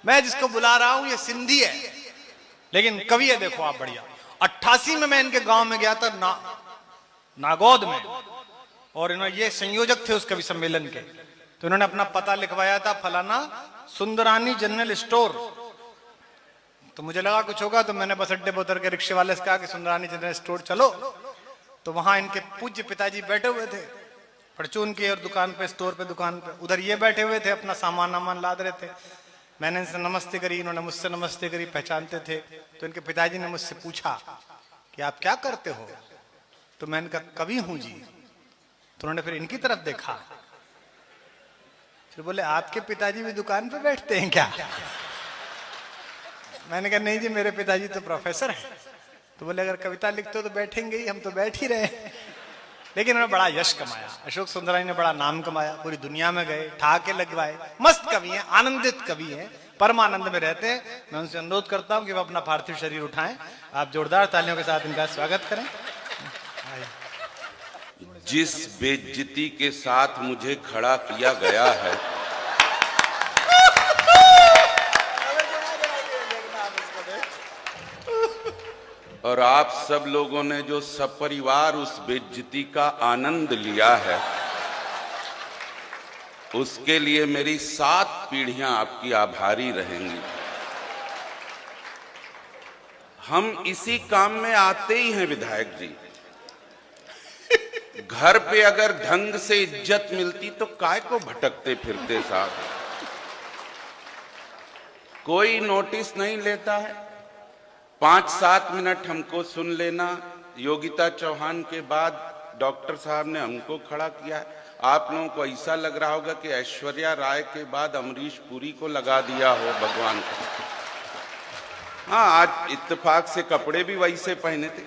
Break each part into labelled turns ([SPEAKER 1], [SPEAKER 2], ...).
[SPEAKER 1] मैं जिसको बुला रहा हूं ये सिंधी है, लेकिन कवि है। देखो आप, बढ़िया। 88 में मैं इनके गांव में गया था, नागौद में, और इन्होंने, ये संयोजक थे उस कवि सम्मेलन के, तो इन्होंने अपना पता लिखवाया था, फलाना सुंदरानी जनरल स्टोर। तो मुझे लगा कुछ होगा, तो मैंने बस अड्डे पर उतर के रिक्शे वाले से कहा कि सुंदरानी जनरल स्टोर चलो। तो वहां इनके पूज्य पिताजी बैठे हुए थे, परचून की और दुकान पे, स्टोर पे, दुकान पे, उधर ये बैठे हुए थे, अपना सामान लाद रहे थे। मैंने इनसे नमस्ते करी, इन्होंने मुझसे नमस्ते करी, पहचानते थे। तो इनके पिताजी ने मुझसे पूछा कि आप क्या करते हो? तो मैंने कहा कवि हूं जी। तो उन्होंने फिर इनकी तरफ देखा, फिर बोले आपके पिताजी भी दुकान पे बैठते हैं क्या? मैंने कहा नहीं जी, मेरे पिताजी तो प्रोफेसर हैं। तो बोले अगर कविता लिखते हो तो बैठेंगे ही, हम तो बैठ ही रहे। लेकिन उन्होंने बड़ा यश कमाया, अशोक सुंदरानी ने बड़ा नाम कमाया, पूरी दुनिया में गए, ठहाके लगवाए। मस्त कवि हैं, आनंदित कवि हैं, परम आनंद में रहते हैं। मैं उनसे अनुरोध करता हूं कि वो अपना पार्थिव शरीर उठाएं। आप जोरदार तालियों के साथ इनका स्वागत करें।
[SPEAKER 2] जिस बेइज्जती के साथ मुझे खड़ा किया गया है, और आप सब लोगों ने जो सपरिवार उस बेइज्जती का आनंद लिया है, उसके लिए मेरी 7 पीढ़ियां आपकी आभारी रहेंगी। हम इसी काम में आते ही हैं विधायक जी। घर पे अगर ढंग से इज्जत मिलती तो काय को भटकते फिरते साहब। कोई नोटिस नहीं लेता है। 5-7 मिनट हमको सुन लेना। योगिता चौहान के बाद डॉक्टर साहब ने हमको खड़ा किया है। आप लोगों को ऐसा लग रहा होगा कि ऐश्वर्या राय के बाद अमरीश पुरी को लगा दिया हो भगवान को। हाँ, आज इत्तेफाक से कपड़े भी वैसे पहने थे।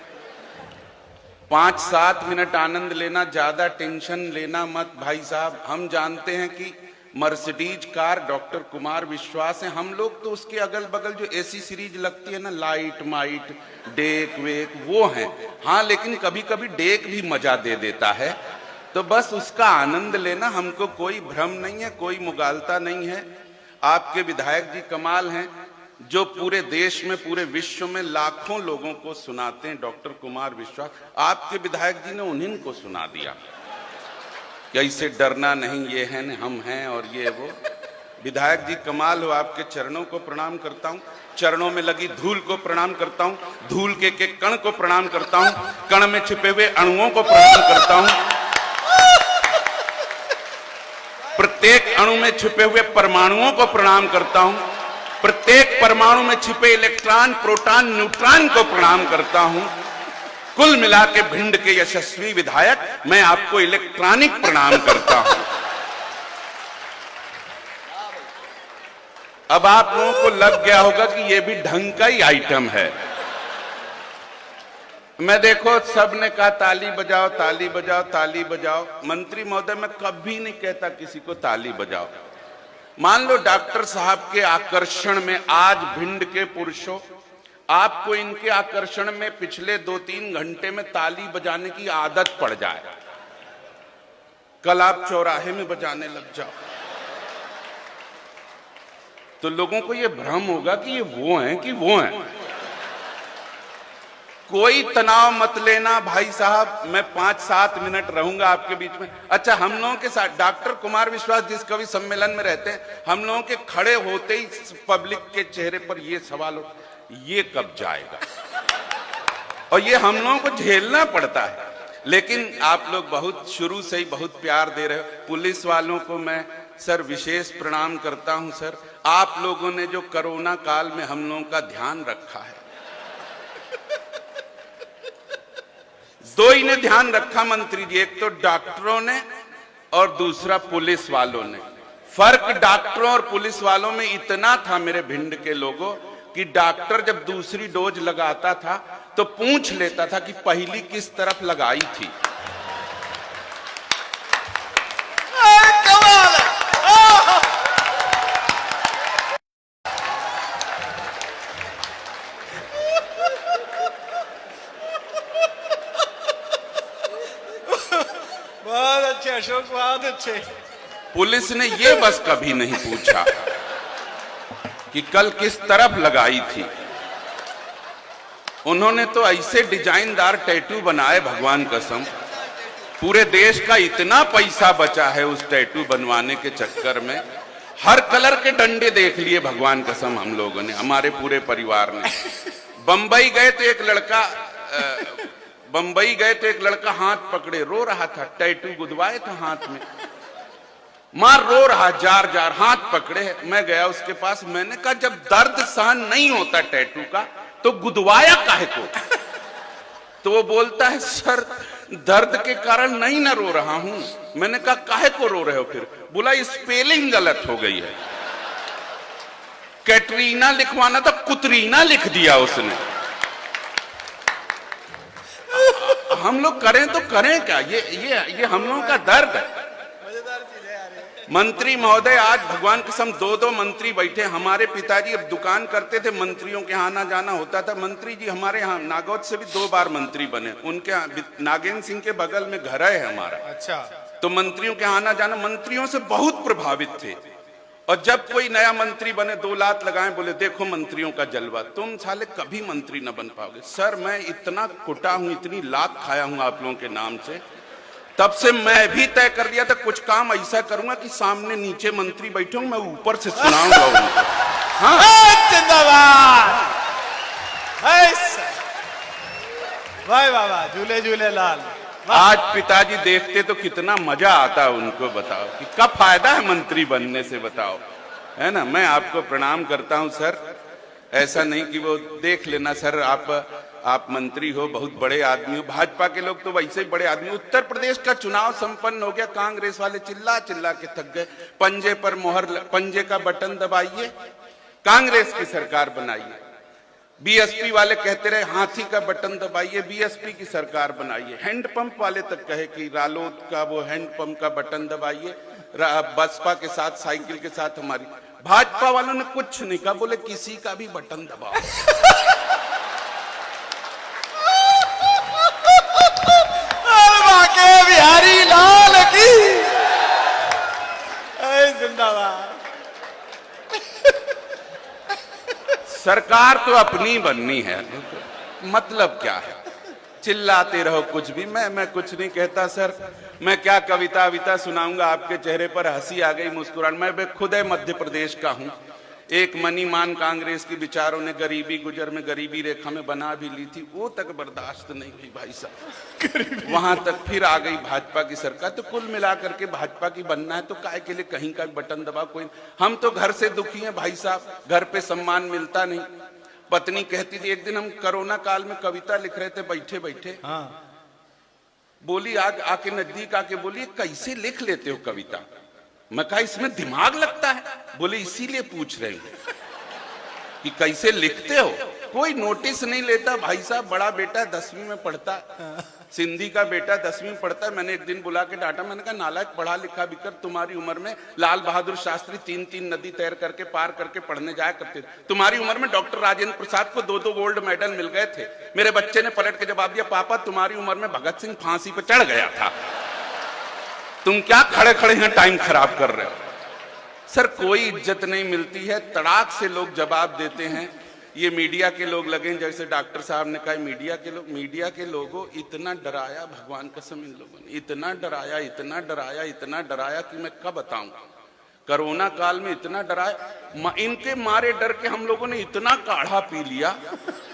[SPEAKER 2] 5-7 मिनट आनंद लेना, ज्यादा टेंशन लेना मत भाई साहब। हम जानते हैं कि मर्सिडीज कार डॉक्टर कुमार विश्वास है। हम लोग तो उसके अगल बगल जो एसी सीरीज लगती है ना, लाइट माइट, डेक वेक, वो हैं। हाँ, लेकिन कभी कभी डेक भी मजा दे देता है, तो बस उसका आनंद लेना। हमको कोई भ्रम नहीं है, कोई मुगालता नहीं है। आपके विधायक जी कमाल हैं, जो पूरे देश में, पूरे विश्व में लाखों लोगों को सुनाते हैं। डॉक्टर कुमार विश्वास, आपके विधायक जी ने उन्हीं को सुना दिया कि ऐसे डरना नहीं, ये हैं, हम हैं, और ये वो। विधायक जी कमाल हो। आपके चरणों को प्रणाम करता हूं, चरणों में लगी धूल को प्रणाम करता हूं, धूल के कण को प्रणाम करता हूं, कण में छिपे हुए अणुओं को प्रणाम करता हूं, प्रत्येक अणु में छिपे हुए परमाणुओं को प्रणाम करता हूं, प्रत्येक परमाणु में छिपे इलेक्ट्रॉन, प्रोटॉन, न्यूट्रॉन को प्रणाम करता हूं। कुल मिला के भिंड के यशस्वी विधायक, मैं आपको इलेक्ट्रॉनिक प्रणाम करता हूं। अब आप लोगों को लग गया होगा कि यह भी ढंग का ही आइटम है। मैं देखो, सबने कहा ताली बजाओ, ताली बजाओ, ताली बजाओ। मंत्री महोदय, मैं कभी नहीं कहता किसी को ताली बजाओ। मान लो डॉक्टर साहब के आकर्षण में आज भिंड के पुरुषों, आपको इनके आकर्षण में पिछले 2-3 घंटे में ताली बजाने की आदत पड़ जाए, कल आप चौराहे में बजाने लग जाओ, तो लोगों को यह भ्रम होगा कि ये वो हैं कि वो हैं। कोई तनाव मत लेना भाई साहब, मैं 5-7 मिनट रहूंगा आपके बीच में। अच्छा, हम लोगों के साथ डॉक्टर कुमार विश्वास जिस कवि सम्मेलन में रहते हैं, हम लोगों के खड़े होते ही पब्लिक के चेहरे पर ये सवाल हो, ये कब जाएगा, और ये हम लोगों को झेलना पड़ता है। लेकिन आप लोग बहुत शुरू से ही बहुत प्यार दे रहे हो। पुलिस वालों को मैं सर विशेष प्रणाम करता हूं। सर, आप लोगों ने जो कोरोना काल में हम लोगों का ध्यान रखा है, दो ही ने ध्यान रखा मंत्री जी, एक तो डॉक्टरों ने और दूसरा पुलिस वालों ने। फर्क डॉक्टरों और पुलिस वालों में इतना था मेरे भिंड के लोगों, कि डॉक्टर जब दूसरी डोज लगाता था तो पूछ लेता था कि पहली किस तरफ लगाई थी।
[SPEAKER 1] बहुत अच्छे अशोक, बहुत अच्छे।
[SPEAKER 2] पुलिस ने ये बस कभी नहीं पूछा कि कल किस तरफ लगाई थी। उन्होंने तो ऐसे डिजाइनदार टैटू बनाए, भगवान कसम, पूरे देश का इतना पैसा बचा है उस टैटू बनवाने के चक्कर में। हर कलर के डंडे देख लिए, भगवान कसम, हम लोगों ने, हमारे पूरे परिवार ने। बंबई गए तो एक लड़का हाथ पकड़े रो रहा था, टैटू गुदवाए था हाथ में, मार रो रहा, जार जार, हाथ पकड़े। मैं गया उसके पास, मैंने कहा जब दर्द सहन नहीं होता टैटू का तो गुदवाया काहे को? तो वो बोलता है सर दर्द के कारण नहीं ना रो रहा हूं। मैंने कहा काहे को रो रहे हो फिर? बोला स्पेलिंग गलत हो गई है, कैटरीना लिखवाना था कुतरीना लिख दिया उसने। हम लोग करें तो करें क्या? ये हम लोगों का दर्द है। मंत्री महोदय, आज भगवान कसम 2-2 मंत्री बैठे। हमारे पिताजी अब दुकान करते थे, मंत्रियों के आना जाना होता था। मंत्री जी हमारे यहाँ नागौद से भी 2 बार मंत्री बने, उनके नागेंद्र सिंह के बगल में घर है हमारा।
[SPEAKER 1] अच्छा।
[SPEAKER 2] तो मंत्रियों के आना जाना, मंत्रियों से बहुत प्रभावित थे। और जब कोई नया मंत्री बने 2 लात लगाए, बोले देखो मंत्रियों का जलवा, तुम साले कभी मंत्री न बन पाओगे। सर मैं इतना कुटा हूं, इतनी लात खाया हूं आप लोगों के नाम से, तब से मैं भी तय कर लिया था कुछ काम ऐसा करूंगा कि सामने नीचे मंत्री बैठे हों, मैं ऊपर से सुनाऊंगा उनको। हाँ
[SPEAKER 1] जिंदाबाद, वाह वाह वाह, झूले झूले लाल।
[SPEAKER 2] आज पिताजी देखते तो कितना मजा आता उनको, बताओ कि क्या फायदा है मंत्री बनने से, बताओ, है ना। मैं आपको प्रणाम करता हूं सर, ऐसा नहीं कि वो देख लेना सर आप मंत्री हो, बहुत बड़े आदमी हो। भाजपा के लोग तो वैसे ही बड़े आदमी। उत्तर प्रदेश का चुनाव संपन्न हो गया, कांग्रेस वाले चिल्ला चिल्ला के थक गए, पंजे पर मोहर, पंजे का बटन दबाइए, कांग्रेस की सरकार बनाइए। बीएसपी वाले कहते रहे हाथी का बटन दबाइए, बीएसपी की सरकार बनाइए। हैंडपंप वाले तक कहे कि रालोद का वो हैंडपंप का बटन दबाइए, बसपा के साथ, साइकिल के साथ हमारी। भाजपा वालों ने कुछ नहीं कहा, बोले किसी का भी बटन दबाओ।
[SPEAKER 1] बिहारी लाल की जिंदाबाद।
[SPEAKER 2] सरकार तो अपनी बननी है, मतलब क्या है? चिल्लाते रहो कुछ भी। मैं कुछ नहीं कहता सर। मैं क्या कविता सुनाऊंगा, आपके चेहरे पर हंसी आ गई, मुस्कुराहट। मैं खुद मध्य प्रदेश का हूं। एक मनी मान कांग्रेस के विचारों ने गरीबी गुजर में गरीबी रेखा में बना भी ली थी, वो तक बर्दाश्त नहीं हुई भाई साहब, वहां तक फिर आ गई भाजपा की सरकार। तो कुल मिलाकर के भाजपा की बनना है तो काय के लिए कहीं का बटन दबा कोई। हम तो घर से दुखी हैं भाई साहब, घर पे सम्मान मिलता नहीं। पत्नी कहती थी, एक दिन हम कोरोना काल में कविता लिख रहे थे बैठे बैठे, बोली आके नजदीक आके बोली कैसे लिख लेते हो कविता? मैं कहा इसमें दिमाग लगता है। बोले इसीलिए पूछ रहे हैं कि कैसे लिखते हो। कोई नोटिस नहीं लेता भाई साहब। बड़ा बेटा 10वीं में पढ़ता, सिंधी का बेटा 10वीं में पढ़ता है। मैंने एक दिन बुला के डांटा, मैंने कहा नालायक, पढ़ा लिखा बिकर, तुम्हारी उम्र में लाल बहादुर शास्त्री 3-3 नदी तैर करके पार करके पढ़ने जाया करते थे। तुम्हारी उम्र में डॉक्टर राजेंद्र प्रसाद को 2-2 गोल्ड मेडल मिल गए थे। मेरे बच्चे ने पलट के जवाब दिया, पापा तुम्हारी उम्र में भगत सिंह फांसी पर चढ़ गया था, तुम क्या खड़े खड़े यहाँ टाइम खराब कर रहे हो? सर कोई इज्जत नहीं मिलती है, तड़ाक से लोग जवाब देते हैं। ये मीडिया के लोग लगे, जैसे डॉक्टर साहब ने कहा, मीडिया के लोगों इतना डराया, भगवान कसम इन लोगों ने इतना डराया कि मैं कब बताऊं। कोरोना काल में इतना डराया, इनके मारे डर के हम लोगों ने इतना काढ़ा पी लिया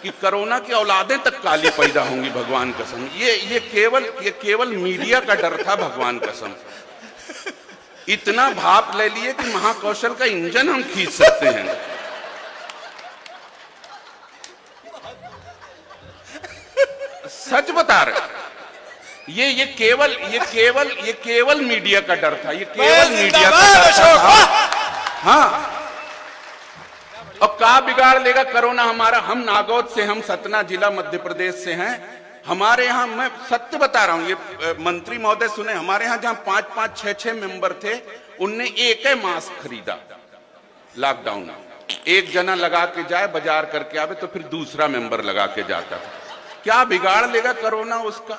[SPEAKER 2] कि कोरोना की औलादें तक काली पैदा होंगी, भगवान कसम। ये केवल मीडिया का डर था, भगवान कसम। इतना भाप ले लिए कि महाकौशल का इंजन हम खींच सकते हैं। सच बता रहे, ये केवल मीडिया का डर था, ये केवल मीडिया का डर था। हाँ, अब क्या बिगाड़ लेगा कोरोना हमारा? हम नागौद से, हम सतना जिला मध्य प्रदेश से हैं। हमारे यहाँ, मैं सत्य बता रहा हूं, ये मंत्री महोदय सुने, हमारे यहाँ जहां 5-5, 6-6 मेंबर थे, उनने एक ही मास्क खरीदा लॉकडाउन में। एक जना लगा के जाए, बाजार करके आवे, तो फिर दूसरा मेंबर लगा के जाता। क्या बिगाड़ लेगा कोरोना उसका?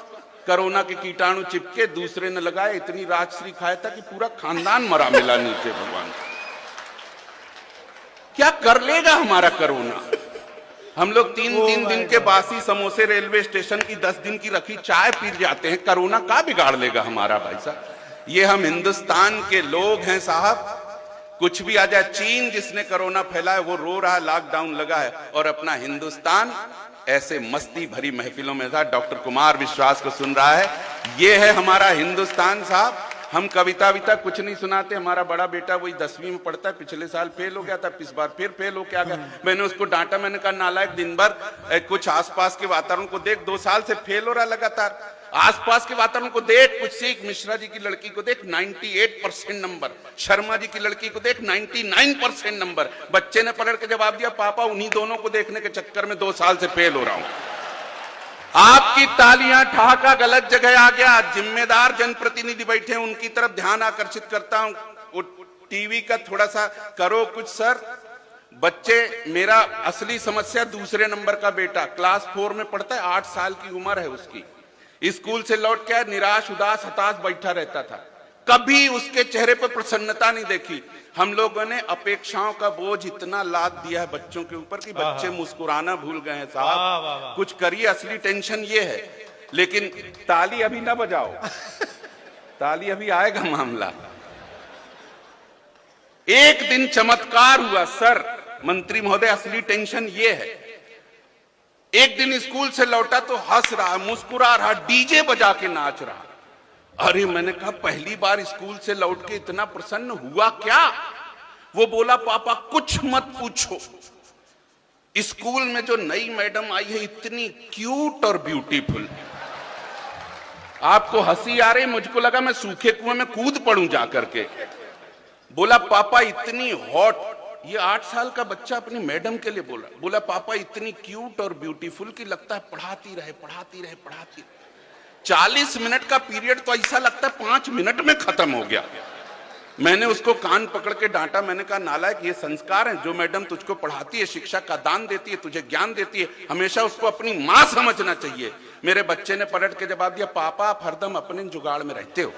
[SPEAKER 2] कोरोना के कीटाणु चिपके, दूसरे ने लगाए, इतनी राजश्री खाया था कि पूरा खानदान मरा मिला नीचे, भगवान। क्या कर लेगा हमारा कोरोना? हम लोग तीन दिन के बासी समोसे रेलवे स्टेशन की 10 दिन की रखी चाय पी जाते हैं, कोरोना का बिगाड़ लेगा हमारा भाई साहब? ये हम हिंदुस्तान के लोग हैं साहब, कुछ भी आ जाए। चीन जिसने कोरोना फैलाया वो रो रहा है, लॉकडाउन लगा है, और अपना हिंदुस्तान ऐसे मस्ती भरी महफिलों में था, डॉक्टर कुमार विश्वास को सुन रहा है। ये है हमारा हिंदुस्तान साहब। हम कविता विता कुछ नहीं सुनाते। हमारा बड़ा बेटा वही 10वीं में पढ़ता है, पिछले साल फेल हो गया था, इस बार फिर फेल हो के आ गया। मैंने उसको डांटा, मैंने कहा नालायक, दिन भर कुछ आसपास के वातावरण को देख, 2 साल से फेल हो रहा लगातार। आसपास के वातावरण को देख, कुछ सीख। मिश्रा जी की लड़की को देख 98% नंबर, शर्मा जी की लड़की को देख 99% नंबर। बच्चे ने पलट के जवाब दिया, पापा उन्हीं दोनों को देखने के चक्कर में 2 साल से फेल हो रहा हूं। आपकी तालियां ठहाका गलत जगह आ गया। जिम्मेदार जनप्रतिनिधि बैठे हैं, उनकी तरफ ध्यान आकर्षित करता हूं। टीवी का थोड़ा सा करो कुछ सर। बच्चे, मेरा असली समस्या दूसरे नंबर का बेटा क्लास 4 में पढ़ता है, 8 साल की उम्र है उसकी। स्कूल से लौट के निराश, उदास, हताश बैठा रहता था। कभी उसके चेहरे पर प्रसन्नता नहीं देखी। हम लोगों ने अपेक्षाओं का बोझ इतना लाद दिया है बच्चों के ऊपर कि बच्चे मुस्कुराना भूल गए हैं साहब। कुछ करिए, असली टेंशन ये है। लेकिन ताली अभी ना बजाओ, ताली अभी आएगा मामला। एक दिन चमत्कार हुआ सर, मंत्री महोदय, असली टेंशन ये है। एक दिन स्कूल से लौटा तो हंस रहा, मुस्कुरा रहा, डीजे बजा के नाच रहा। अरे मैंने कहा पहली बार स्कूल से लौट के इतना प्रसन्न हुआ क्या? वो बोला, पापा कुछ मत पूछो, स्कूल में जो नई मैडम आई है इतनी क्यूट और ब्यूटीफुल। आपको हंसी आ रही, मुझको लगा मैं सूखे कुएं में कूद पड़ूं जाकर के। बोला पापा इतनी हॉट। ये 8 साल का बच्चा अपनी मैडम के लिए बोला पापा इतनी क्यूट और ब्यूटीफुल की लगता है पढ़ाती रहे पढ़ाती रहे पढ़ाती रहे। 40 मिनट का पीरियड तो ऐसा लगता है 5 मिनट में खत्म हो गया। मैंने उसको कान पकड़ के डांटा, मैंने कहा नालायक, ये संस्कार है। जो मैडम तुझको पढ़ाती है, शिक्षा का दान देती है, तुझे ज्ञान देती है, हमेशा उसको अपनी मां समझना चाहिए। मेरे बच्चे ने पलट के जवाब दिया, पापा आप हरदम अपने जुगाड़ में रहते हो।